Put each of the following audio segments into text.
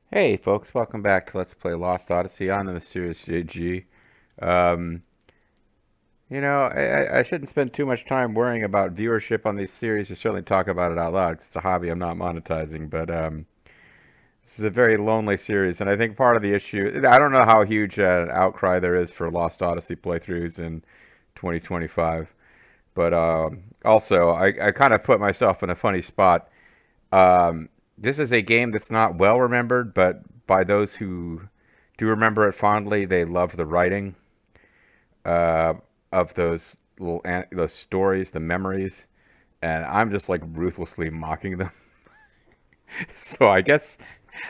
Hey folks, welcome back to Let's Play Lost Odyssey on the Mysterious JG. Um, I shouldn't spend too much time worrying about viewership on these series or certainly talk about it out loud 'cause it's a hobby I'm not monetizing, but this is a very lonely series, and I think part of the issue, I don't know how huge an outcry there is for Lost Odyssey playthroughs in 2025, but also I kind of put myself in a funny spot. This is a game that's not well remembered, but by those who do remember it fondly, they love the writing uh, of those stories, the memories, and I'm just like ruthlessly mocking them. So I guess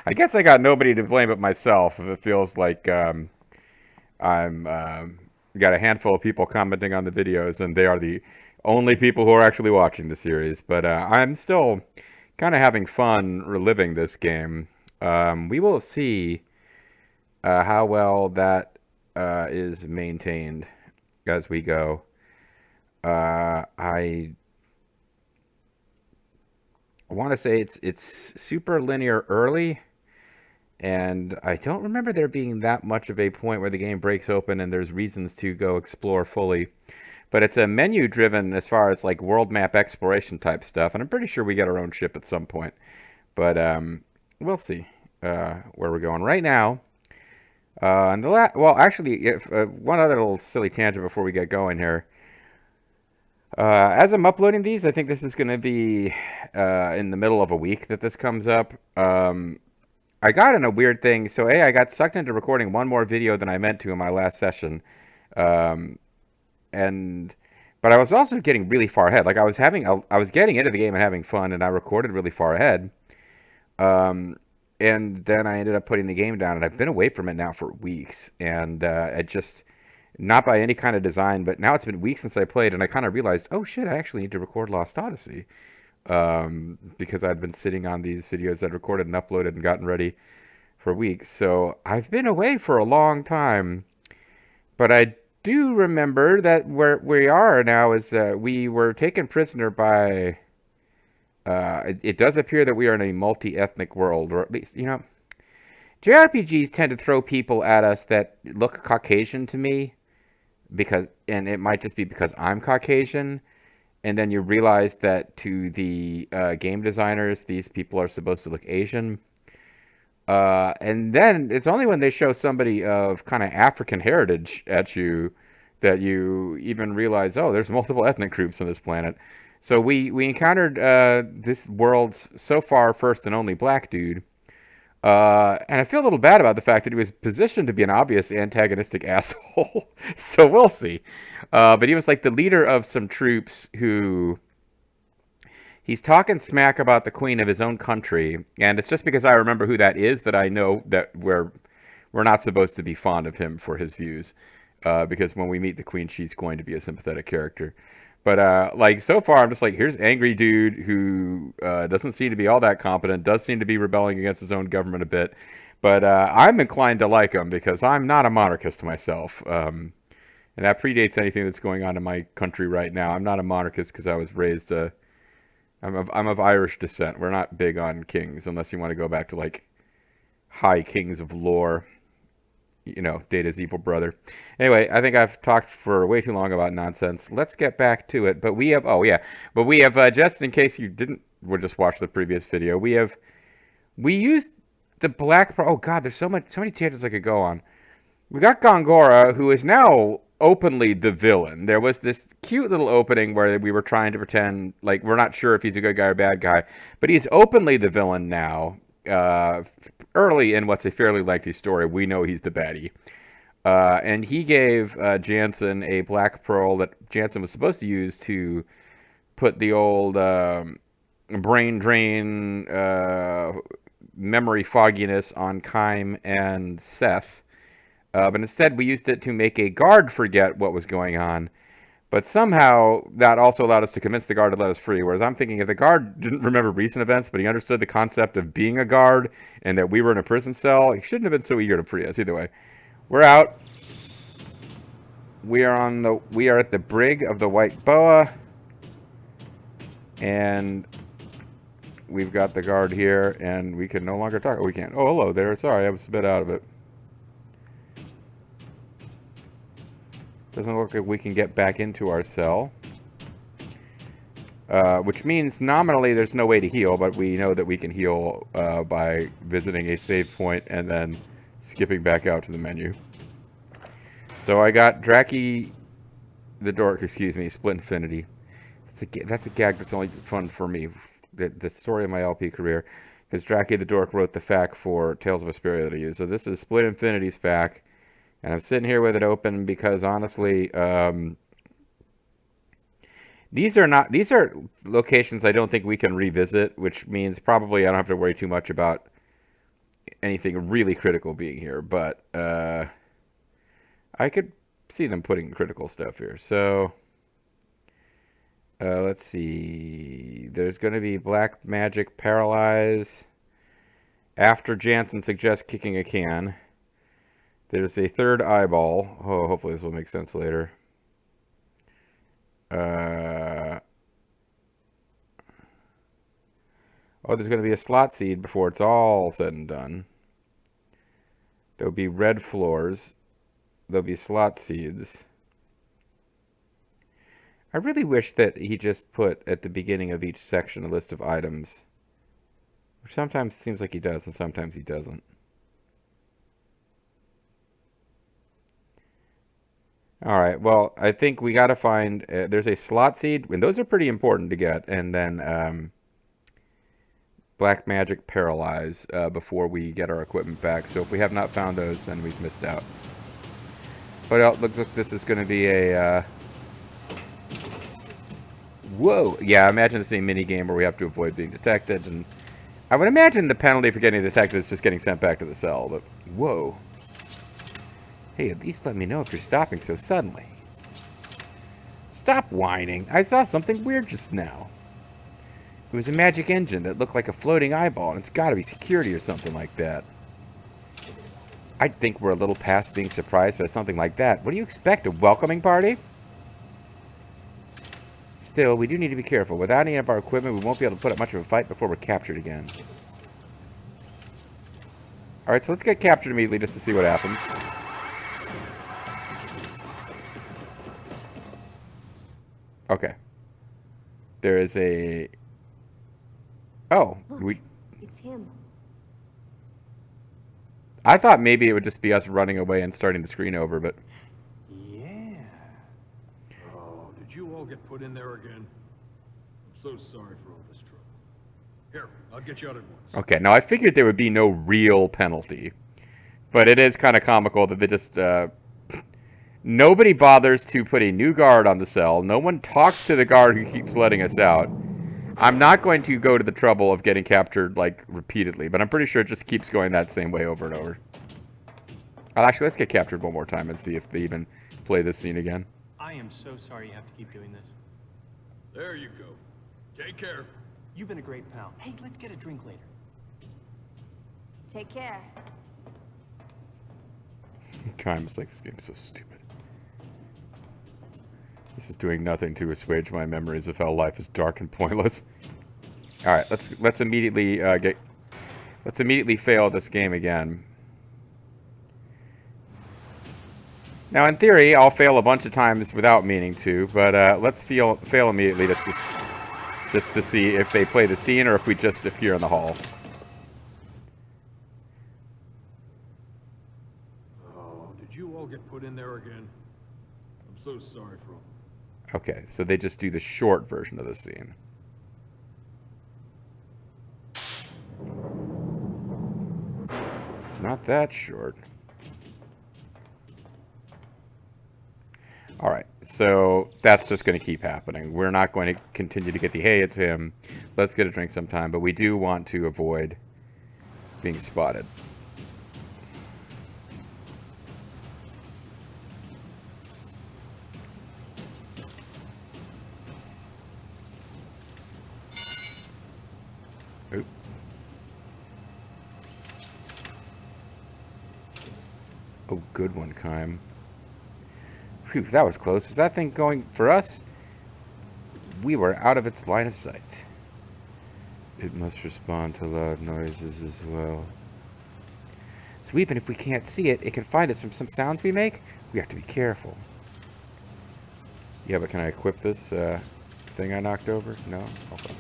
I got nobody to blame but myself if it feels like I'm got a handful of people commenting on the videos, and they are the only people who are actually watching the series. But I'm still kind of having fun reliving this game. We will see how well that is maintained as we go. I want to say it's super linear early, and I don't remember there being that much of a point where the game breaks open and there's reasons to go explore fully. But it's a menu driven as far as like world map exploration type stuff, and I'm pretty sure we get our own ship at some point. But we'll see where we're going right now. And well, actually, if one other little silly tangent before we get going here. As I'm uploading these, I think this is going to be in the middle of a week that this comes up. I got in a weird thing. So, I got sucked into recording one more video than I meant to in my last session. Um, and but I was also getting really far ahead. Like I was getting into the game and having fun, and I recorded really far ahead. Um, and then I ended up putting the game down, and I've been away from it now for weeks, and it just not by any kind of design, but now it's been weeks since I played, and I kind of realized, oh shit, I actually need to record Lost Odyssey, because I'd been sitting on these videos I'd recorded and uploaded and gotten ready for weeks. So I've been away for a long time, but I do remember that where we are now is we were taken prisoner by. It does appear that we are in a multi-ethnic world, or at least, JRPGs tend to throw people at us that look Caucasian to me, and it might just be because I'm Caucasian, and then you realize that to the game designers, these people are supposed to look Asian. And then it's only when they show somebody of kind of African heritage at you that you even realize, oh, there's multiple ethnic groups on this planet. So we encountered this world's so far first and only black dude. And I feel a little bad about the fact that he was positioned to be an obvious antagonistic asshole. So we'll see. But he was like the leader of some troops who he's talking smack about the queen of his own country, and it's just because I remember who that is that I know that we're not supposed to be fond of him for his views, because when we meet the queen, she's going to be a sympathetic character. But like so far, I'm just like, here's angry dude who doesn't seem to be all that competent, does seem to be rebelling against his own government a bit. But I'm inclined to like him because I'm not a monarchist myself. And that predates anything that's going on in my country right now. I'm not a monarchist because I was raised I'm of Irish descent. We're not big on kings unless you want to go back to like high kings of lore. Data's evil brother. Anyway, I think I've talked for way too long about nonsense. Let's get back to it. But we have just in case you didn't would just watch the previous video. We used the black. Oh God, there's so many tangents I could go on. We got Gongora, who is now openly the villain. There was this cute little opening where we were trying to pretend like we're not sure if he's a good guy or bad guy, but he's openly the villain now. Early in what's a fairly lengthy story, we know he's the baddie. And he gave Jansen a black pearl that Jansen was supposed to use to put the old brain drain, memory fogginess on Kime and Seth. But instead, we used it to make a guard forget what was going on. But somehow, that also allowed us to convince the guard to let us free. Whereas I'm thinking if the guard didn't remember recent events, but he understood the concept of being a guard and that we were in a prison cell, he shouldn't have been so eager to free us. Either way, we're out. We are at the brig of the White Boa, and we've got the guard here, and we can no longer talk. Oh, we can't. Oh, hello there. Sorry, I was a bit out of it. Doesn't look like we can get back into our cell. Which means nominally there's no way to heal, but we know that we can heal by visiting a save point and then skipping back out to the menu. So I got Draki the Dork, excuse me, Split Infinity. That's a gag that's only fun for me, the story of my LP career, because Draki the Dork wrote the FAQ for Tales of Vesperia that I use. So this is Split Infinity's FAQ, and I'm sitting here with it open because honestly, these are locations I don't think we can revisit, which means probably I don't have to worry too much about anything really critical being here, but I could see them putting critical stuff here. So let's see. There's going to be Black Magic Paralyze after Jansen suggests kicking a can. There's a third eyeball. Oh, hopefully this will make sense later. Oh, there's going to be a slot seed before it's all said and done. There'll be red floors. There'll be slot seeds. I really wish that he just put at the beginning of each section a list of items. Which sometimes seems like he does and sometimes he doesn't. Alright, well, I think we got to find... there's a slot seed, and those are pretty important to get. And then Black Magic Paralyze before we get our equipment back. So if we have not found those, then we've missed out. But it looks like this is going to be a... Whoa! Yeah, imagine the same mini-game where we have to avoid being detected. And I would imagine the penalty for getting detected is just getting sent back to the cell. But, whoa. Hey, at least let me know if you're stopping so suddenly. Stop whining. I saw something weird just now. It was a magic engine that looked like a floating eyeball, and it's got to be security or something like that. I think we're a little past being surprised by something like that. What do you expect, a welcoming party? Still, we do need to be careful. Without any of our equipment, we won't be able to put up much of a fight before we're captured again. Alright, so let's get captured immediately just to see what happens. Okay. There is a... Oh, Look, it's him. I thought maybe it would just be us running away and starting the screen over, but... Yeah. Oh, did you all get put in there again? I'm so sorry for all this trouble. Here, I'll get you out at once. Okay, now I figured there would be no real penalty. But it is kind of comical that they just... Nobody bothers to put a new guard on the cell. No one talks to the guard who keeps letting us out. I'm not going to go to the trouble of getting captured, like, repeatedly, but I'm pretty sure it just keeps going that same way over and over. Actually, let's get captured one more time and see if they even play this scene again. I am so sorry you have to keep doing this. There you go. Take care. You've been a great pal. Hey, let's get a drink later. Take care. I'm just like, this game's so stupid. This is doing nothing to assuage my memories of how life is dark and pointless. All right, let's immediately let's immediately fail this game again. Now, in theory, I'll fail a bunch of times without meaning to, but let's fail immediately just to see if they play the scene or if we just appear in the hall. Oh, did you all get put in there again? I'm so sorry for all. Okay, so they just do the short version of the scene. It's not that short. Alright, so that's just going to keep happening. We're not going to continue to get the, hey, it's him, let's get a drink sometime, but we do want to avoid being spotted. Oop. Oh, good one, Kime. Phew, that was close. Was that thing going for us? We were out of its line of sight. It must respond to loud noises as well. So even if we can't see it, it can find us from some sounds we make? We have to be careful. Yeah, but can I equip this thing I knocked over? No? Okay.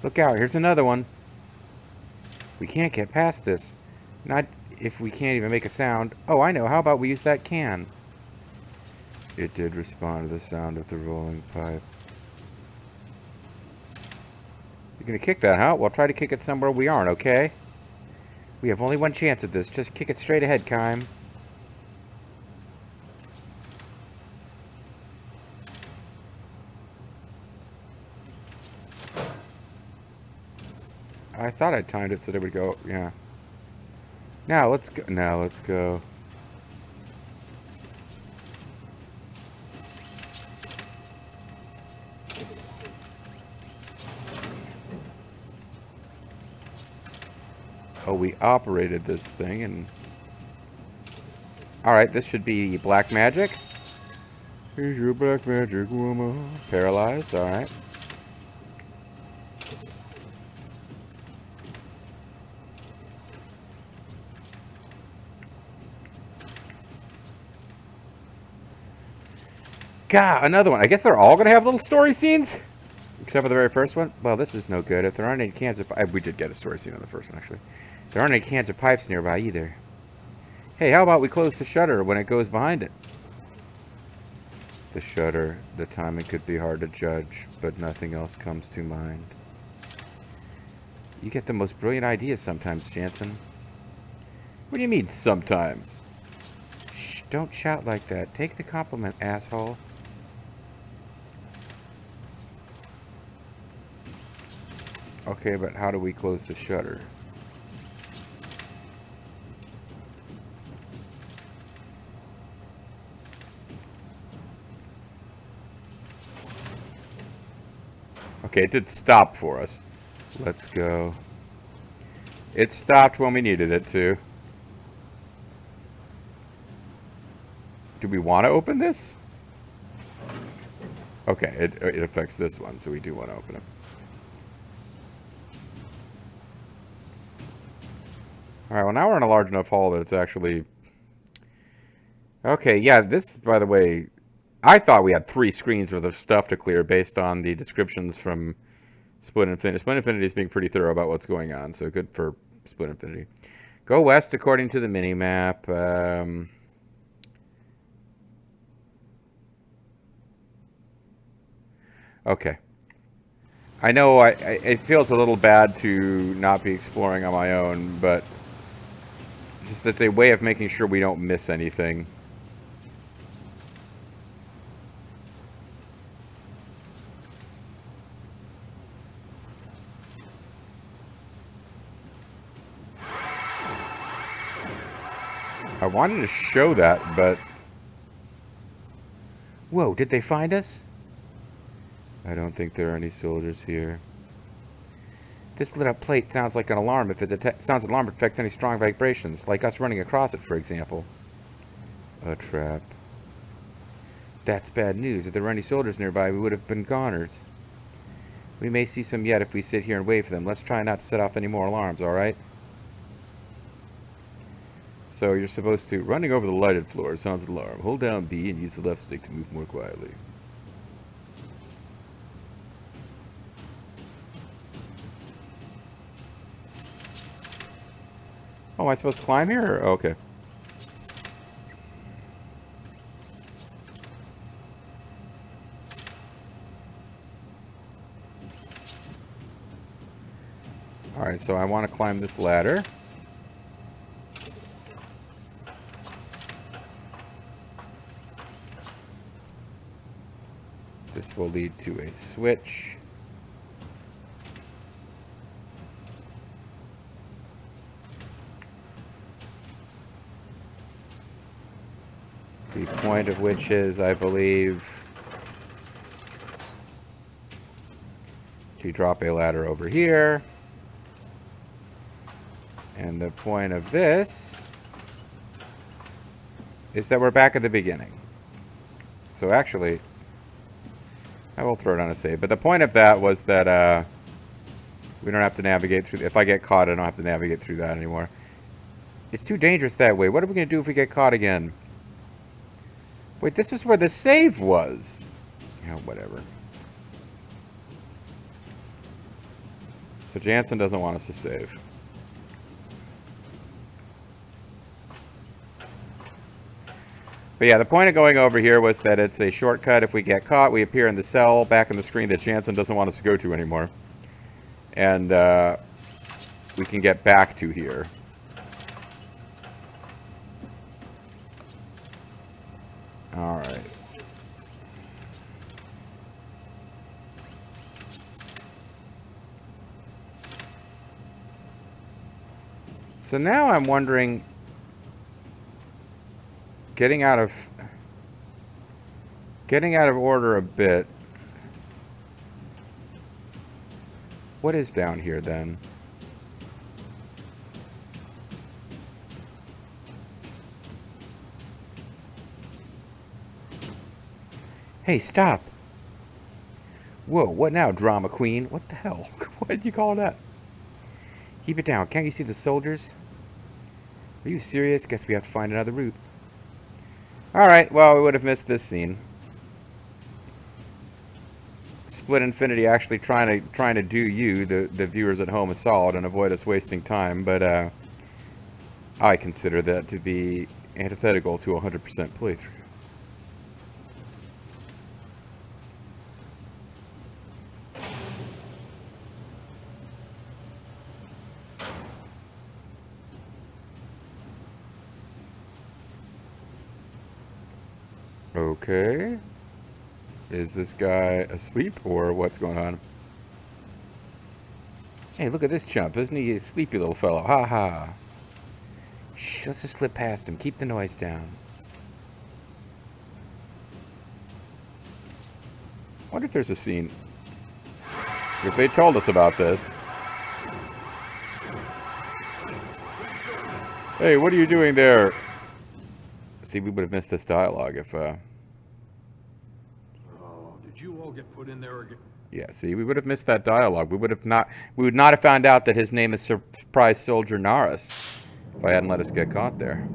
Look out, here's another one. We can't get past this. Not if we can't even make a sound. Oh, I know. How about we use that can? It did respond to the sound of the rolling pipe. You're gonna kick that, huh? Well, try to kick it somewhere we aren't, okay? We have only one chance at this. Just kick it straight ahead, Kime. I thought I timed it so that it would go, yeah. Now, let's go. Now, let's go. Oh, we operated this thing and... Alright, this should be black magic. Here's your black magic woman. Paralyzed, alright. God, another one. I guess they're all going to have little story scenes? Except for the very first one? Well, this is no good. If there aren't any cans of... we did get a story scene on the first one, actually. There aren't any cans of pipes nearby, either. Hey, how about we close the shutter when it goes behind it? The shutter. The timing could be hard to judge, but nothing else comes to mind. You get the most brilliant ideas sometimes, Jansen. What do you mean, sometimes? Shh, don't shout like that. Take the compliment, asshole. Okay, but how do we close the shutter? Okay, it did stop for us. Let's go. It stopped when we needed it to. Do we want to open this? Okay, it affects this one, so we do want to open it. Alright, well now we're in a large enough hall that it's actually... Okay, yeah, this, by the way... I thought we had 3 screens worth of stuff to clear based on the descriptions from Split Infinity. Split Infinity is being pretty thorough about what's going on, so good for Split Infinity. Go west according to the mini-map. Okay. I know it feels a little bad to not be exploring on my own, but just it's a way of making sure we don't miss anything. I wanted to show that, but... Whoa, did they find us? I don't think there are any soldiers here. This lit up plate sounds like an alarm if it sounds an alarm detects any strong vibrations, like us running across it, for example. A trap. That's bad news. If there were any soldiers nearby, we would have been goners. We may see some yet if we sit here and wait for them. Let's try not to set off any more alarms, alright? So you're supposed to... Running over the lighted floor sounds an alarm. Hold down B and use the left stick to move more quietly. Oh, am I supposed to climb here? Or? Oh, okay. Alright, so I want to climb this ladder. This will lead to a switch. The point of which is, I believe, to drop a ladder over here. And the point of this is that we're back at the beginning. So actually, I will throw it on a save. But the point of that was that we don't have to navigate through. If I get caught, I don't have to navigate through that anymore. It's too dangerous that way. What are we going to do if we get caught again? Wait, this is where the save was. Yeah, whatever. So Jansen doesn't want us to save. But yeah, the point of going over here was that it's a shortcut. If we get caught, we appear in the cell back in the screen that Jansen doesn't want us to go to anymore. And we can get back to here. Alright. So now I'm wondering, getting out of order a bit. What is down here then? Hey, stop. Whoa, what now, drama queen? What the hell? What did you call that? Keep it down. Can't you see the soldiers? Are you serious? Guess we have to find another route. Alright, well, we would have missed this scene. Split Infinity actually trying to do you, the viewers at home, a solid and avoid us wasting time, but I consider that to be antithetical to 100% playthrough. Okay. Is this guy asleep or what's going on? Hey, look at this chump. Isn't he a sleepy little fellow? Ha ha. Shh, let's just slip past him. Keep the noise down. I wonder if there's a scene. If they told us about this. Hey, what are you doing there? See, we would have missed this dialogue if, Oh, did you all get put in there again? yeah, see, we would have missed that dialogue. We would not have found out that his name is Surprise Soldier Narus if I hadn't let us get caught there.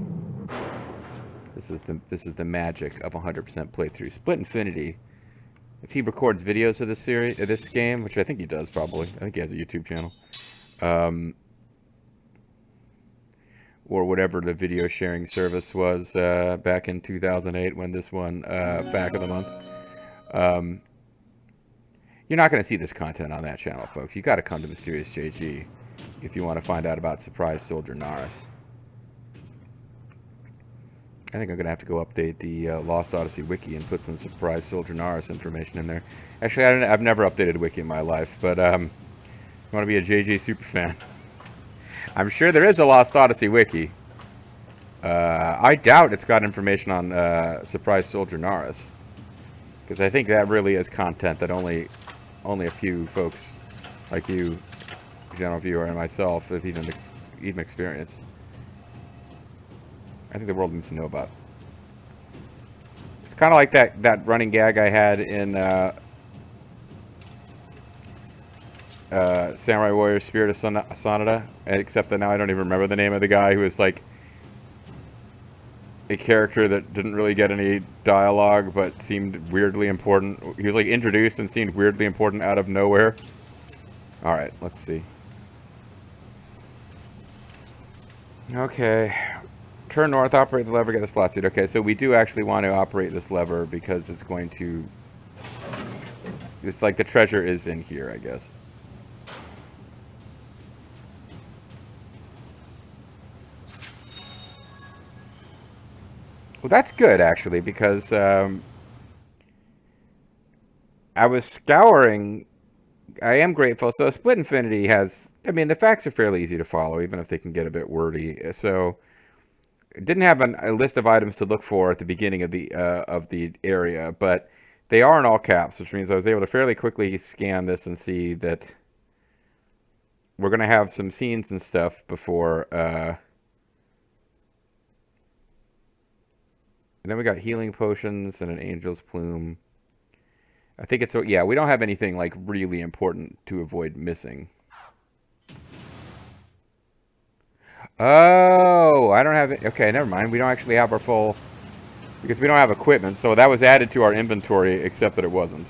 This is the magic of 100% playthrough. Split Infinity. If he records videos of this series, of this game, which I think he does probably. I think he has a YouTube channel. Or whatever the video sharing service was back in 2008 when this won FAQ of the Month. You're not going to see this content on that channel, folks. You got to come to Mysterious JG if you want to find out about Surprise Soldier Narus. I think I'm going to have to go update the Lost Odyssey wiki and put some Surprise Soldier Narus information in there. Actually, I've never updated a wiki in my life, but you want to be a JJ superfan. I'm sure there is a Lost Odyssey wiki. I doubt it's got information on Surprise Soldier Narus, because I think that really is content that only a few folks like you, general viewer, and myself have even experienced. I think the world needs to know about. It's kind of like that running gag I had in Samurai Warrior Spirit of Sonata, except that now I don't even remember the name of the guy who was like a character that didn't really get any dialogue but seemed weirdly important. He was like introduced and seemed weirdly important out of nowhere. Alright, let's see. Okay. Turn north, operate the lever, get the slot seat. Okay, so we do actually want to operate this lever because it's going to... It's like the treasure is in here, I guess. Well, that's good, actually, because I was scouring... I am grateful. So Split Infinity has... I mean, the facts are fairly easy to follow, even if they can get a bit wordy. So... didn't have a list of items to look for at the beginning of the area, but they are in all caps, which means I was able to fairly quickly scan this and see that we're going to have some scenes and stuff before And then we got healing potions and an angel's plume. I think it's, yeah, we don't have anything like really important to avoid missing. Oh, I don't have it. Okay, never mind. We don't actually have our full, because we don't have equipment, so that was added to our inventory, except that it wasn't.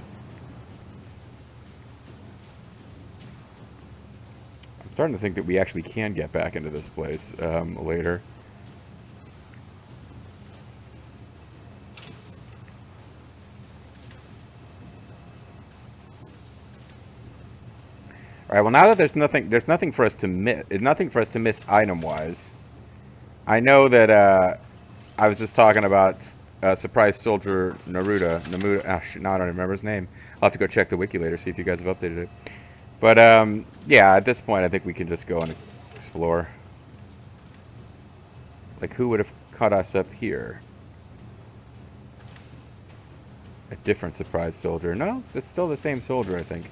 I'm starting to think that we actually can get back into this place later. All right. Well, now that there's nothing for us to miss item-wise. I know that I was just talking about surprise soldier Namuda. Oh, shoot, now I don't remember his name. I'll have to go check the wiki later, see if you guys have updated it. But yeah, at this point, I think we can just go and explore. Like, who would have caught us up here? A different surprise soldier. No, it's still the same soldier, I think.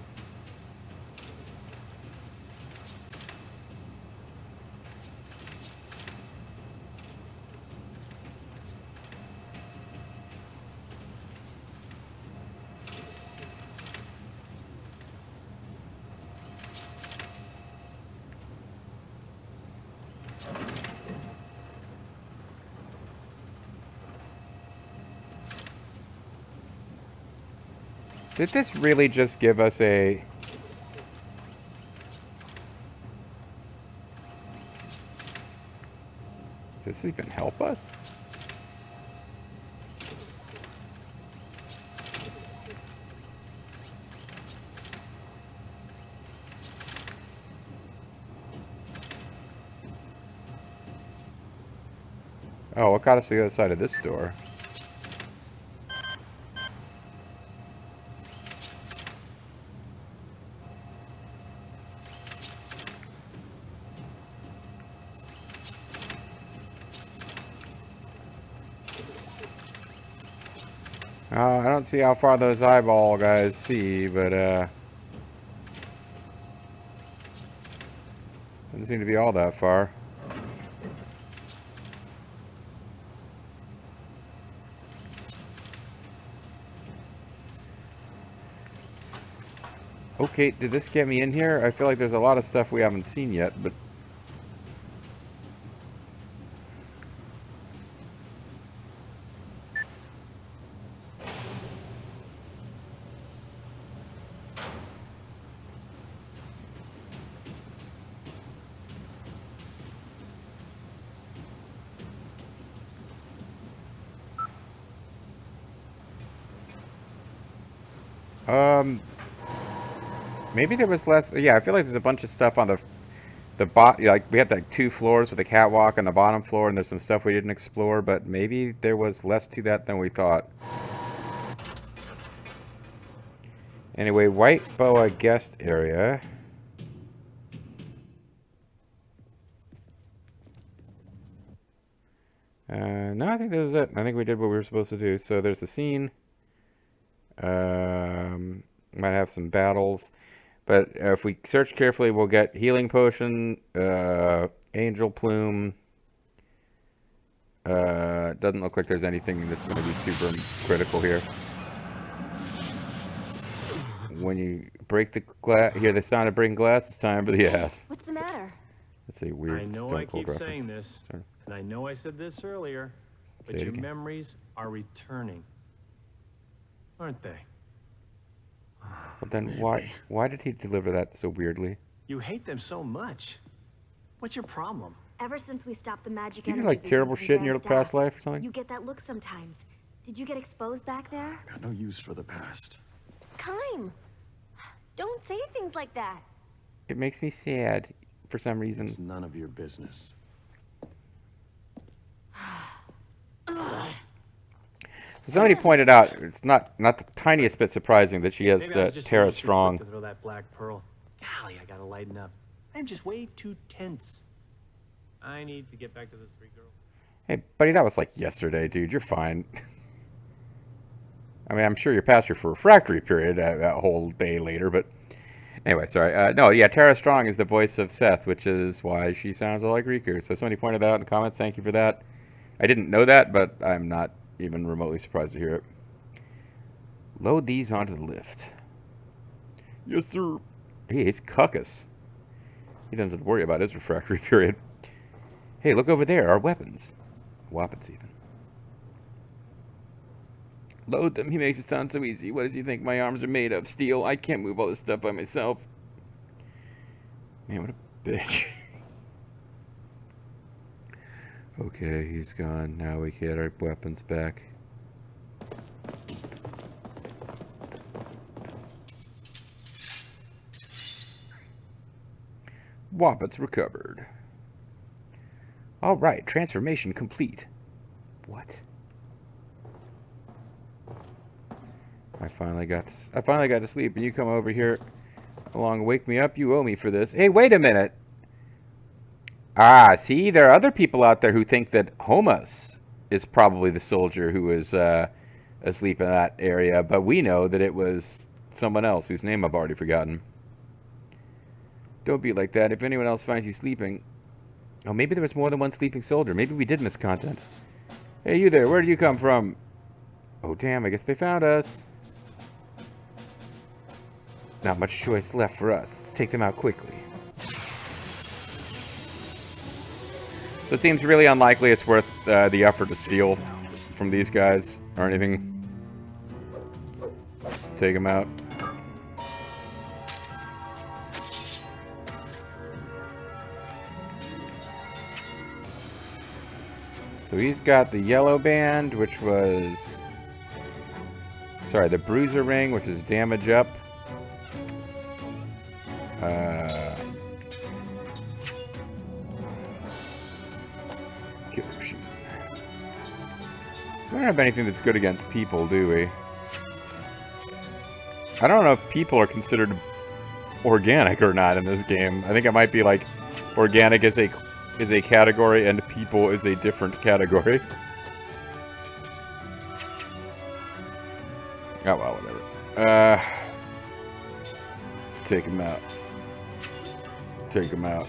Did this really just give us a... Does this even help us? Oh, what got us to the other side of this door? I don't see how far those eyeball guys see, but doesn't seem to be all that far. Okay, did this get me in here? I feel like there's a lot of stuff we haven't seen yet, but... Maybe there was less... Yeah, I feel like there's a bunch of stuff on the bot. Like, we had like 2 floors with a catwalk on the bottom floor, and there's some stuff we didn't explore, but maybe there was less to that than we thought. Anyway, White Boa guest area. No, I think this is it. I think we did what we were supposed to do. So there's a scene. Might have some battles. But if we search carefully, we'll get healing potion, angel plume. Doesn't look like there's anything that's going to be super critical here. When you break the glass, hear the sound of breaking glass, it's time for the ass. What's the matter? That's a weird I know Stone I Cold keep reference. saying this, and I know I said this earlier, Say but it your again. memories are returning. Aren't they? But then why did he deliver that so weirdly? You hate them so much. What's your problem? Ever since we stopped the magic Did you do energy like terrible leaking from shit in your Grand past Staff, life or something? You get that look sometimes. Did you get exposed back there? Got no use for the past. Kime! Don't say things like that. It makes me sad for some reason. It's none of your business. So somebody pointed out it's not the tiniest bit surprising that she has Maybe I the was just Terra way too quick Strong. to throw that black pearl. Golly, I gotta lighten up. I'm just way too tense. I need to get back to those 3 girls. Hey, buddy, that was like yesterday, dude. You're fine. I mean, I'm sure you're past your refractory period that whole day later, but anyway, sorry. No, yeah, Tara Strong is the voice of Seth, which is why she sounds like Riku. So somebody pointed that out in the comments. Thank you for that. I didn't know that, but I'm not even remotely surprised to hear it. Load these onto the lift. Yes, sir. Hey, it's Cuckus. He doesn't have to worry about his refractory period. Hey, look over there. Our weapons. Weapons, even. Load them. He makes it sound so easy. What does he think my arms are made of? Steel. I can't move all this stuff by myself. Man, what a bitch. Okay, he's gone. Now we get our weapons back. Wobbits recovered. Alright, transformation complete. What? I finally got to sleep, and you come over here along and wake me up. You owe me for this. Hey, wait a minute. Ah, see, there are other people out there who think that Homus is probably the soldier who was asleep in that area, but we know that it was someone else whose name I've already forgotten. Don't be like that. If anyone else finds you sleeping... Oh, maybe there was more than one sleeping soldier. Maybe we did miss content. Hey, you there. Where did you come from? Oh, damn. I guess they found us. Not much choice left for us. Let's take them out quickly. So it seems really unlikely it's worth the effort to steal from these guys or anything. Just take them out. So he's got the yellow band, which was... Sorry, the bruiser ring, which is damage up. Killer machine. We don't have anything that's good against people, do we? I don't know if people are considered organic or not in this game. I think it might be like organic is a category and people is a different category. Oh well, whatever. Take him out. Take him out.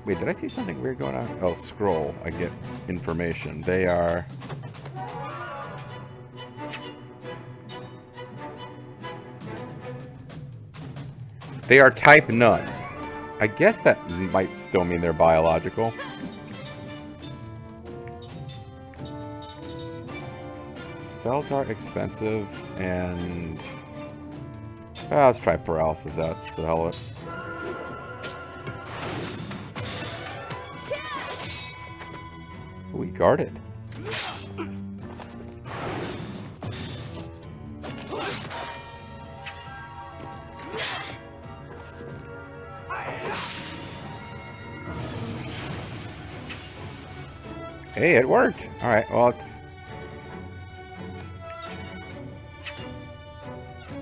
Wait, did I see something weird going on? Oh, scroll. I get information. They are... They are type none. I guess that might still mean they're biological. Spells are expensive, and... Well, let's try paralysis out, just to the hell of it. Ooh, he guarded. Hey, it worked. Alright, well, it's...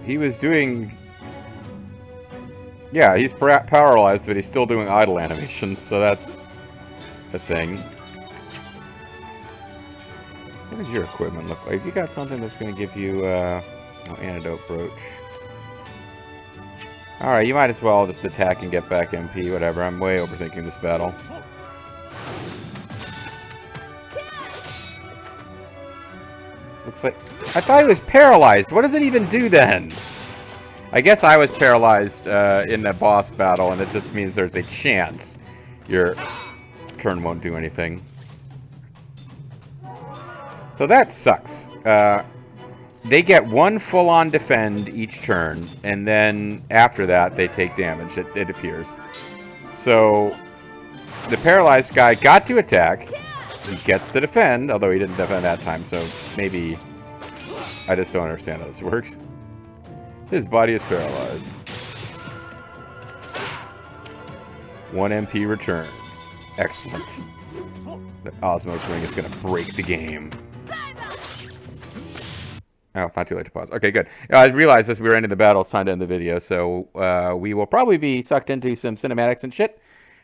He was doing... Yeah, he's paralyzed, but he's still doing idle animations, so that's a thing. What does your equipment look like? You got something that's going to give you, antidote brooch. Alright, you might as well just attack and get back MP, whatever. I'm way overthinking this battle. Looks like... I thought he was paralyzed! What does it even do then? I guess I was paralyzed in the boss battle, and it just means there's a chance your turn won't do anything. So that sucks. They get one full-on defend each turn, and then after that they take damage, it appears. So the paralyzed guy got to attack, he gets to defend, although he didn't defend that time, so maybe I just don't understand how this works. His body is paralyzed. 1 MP return. Excellent. The Osmos ring is going to break the game. Oh, not too late to pause. Okay, good. I realized as we were ending the battle, it's time to end the video, so we will probably be sucked into some cinematics and shit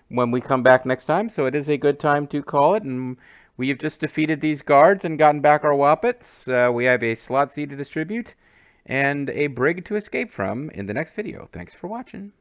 when we come back next time, so it is a good time to call it, and we have just defeated these guards and gotten back our Woppets. We have a slot seed to distribute, and a brig to escape from in the next video. Thanks for watching.